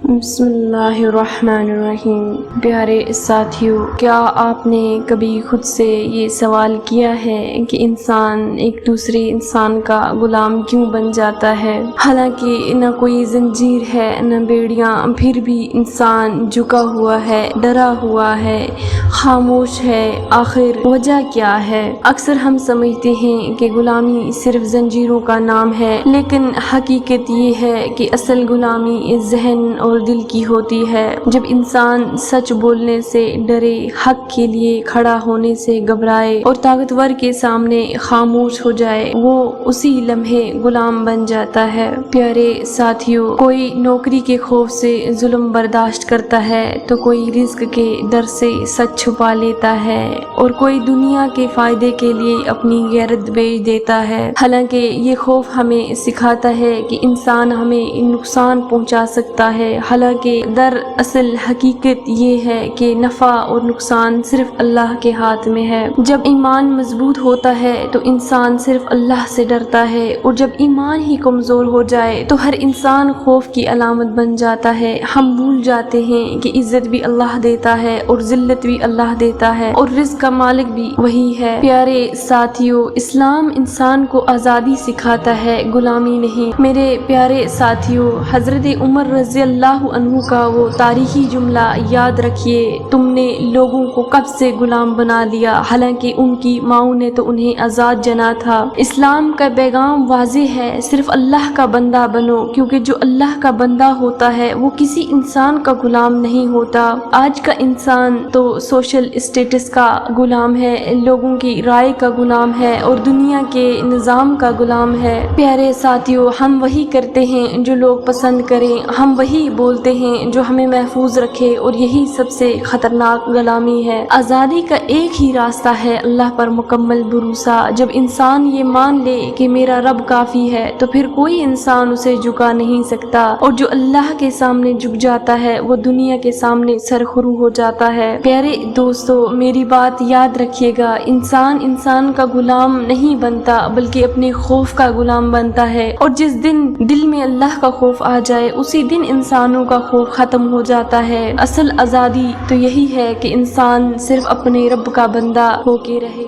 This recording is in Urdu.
بسم اللہ الرحمن الرحیم۔ پیارے ساتھیو، کیا آپ نے کبھی خود سے یہ سوال کیا ہے کہ انسان ایک دوسرے انسان کا غلام کیوں بن جاتا ہے؟ حالانکہ نہ کوئی زنجیر ہے نہ بیڑیاں، پھر بھی انسان جھکا ہوا ہے، ڈرا ہوا ہے، خاموش ہے۔ آخر وجہ کیا ہے؟ اکثر ہم سمجھتے ہیں کہ غلامی صرف زنجیروں کا نام ہے، لیکن حقیقت یہ ہے کہ اصل غلامی ذہن اور دل کی ہوتی ہے۔ جب انسان سچ بولنے سے ڈرے، حق کے لیے کھڑا ہونے سے گھبرائے اور طاقتور کے سامنے خاموش ہو جائے، وہ اسی لمحے غلام بن جاتا ہے۔ پیارے ساتھیو، کوئی نوکری کے خوف سے ظلم برداشت کرتا ہے تو کوئی رزق کے ڈر سے سچ چھپا لیتا ہے، اور کوئی دنیا کے فائدے کے لیے اپنی غیرت بیچ دیتا ہے۔ حالانکہ یہ خوف ہمیں سکھاتا ہے کہ انسان ہمیں نقصان پہنچا سکتا ہے، حالانکہ دراصل حقیقت یہ ہے کہ نفع اور نقصان صرف اللہ کے ہاتھ میں ہے۔ جب ایمان مضبوط ہوتا ہے تو انسان صرف اللہ سے ڈرتا ہے، اور جب ایمان ہی کمزور ہو جائے تو ہر انسان خوف کی علامت بن جاتا ہے۔ ہم بھول جاتے ہیں کہ عزت بھی اللہ دیتا ہے اور ذلت بھی اللہ دیتا ہے، اور رزق کا مالک بھی وہی ہے۔ پیارے ساتھیو، اسلام انسان کو آزادی سکھاتا ہے، غلامی نہیں۔ میرے پیارے ساتھیو، حضرت عمر رضی اللہ عنہ کا وہ تاریخی جملہ یاد رکھیے، تم نے لوگوں کو کب سے غلام بنا دیا، حالانکہ ان کی ماؤں نے تو انہیں آزاد جنا تھا۔ اسلام کا پیغام واضح ہے، صرف اللہ کا بندہ بنو، کیونکہ جو اللہ کا بندہ ہوتا ہے وہ کسی انسان کا غلام نہیں ہوتا۔ آج کا انسان تو سوشل اسٹیٹس کا غلام ہے، لوگوں کی رائے کا غلام ہے، اور دنیا کے نظام کا غلام ہے۔ پیارے ساتھیو، ہم وہی کرتے ہیں جو لوگ پسند کریں، ہم وہی بولتے ہیں جو ہمیں محفوظ رکھے، اور یہی سب سے خطرناک غلامی ہے۔ آزادی کا ایک ہی راستہ ہے، اللہ پر مکمل بھروسہ۔ جب انسان یہ مان لے کہ میرا رب کافی ہے تو پھر کوئی انسان اسے جھکا نہیں سکتا، اور جو اللہ کے سامنے جھک جاتا ہے وہ دنیا کے سامنے سرخرو ہو جاتا ہے۔ پیارے دوستو، میری بات یاد رکھیے گا، انسان کا غلام نہیں بنتا بلکہ اپنے خوف کا غلام بنتا ہے، اور جس دن دل میں اللہ کا خوف آ جائے اسی دن انسانوں کا خوف ختم ہو جاتا ہے۔ اصل آزادی تو یہی ہے کہ انسان صرف اپنے رب کا بندہ ہو کے رہے۔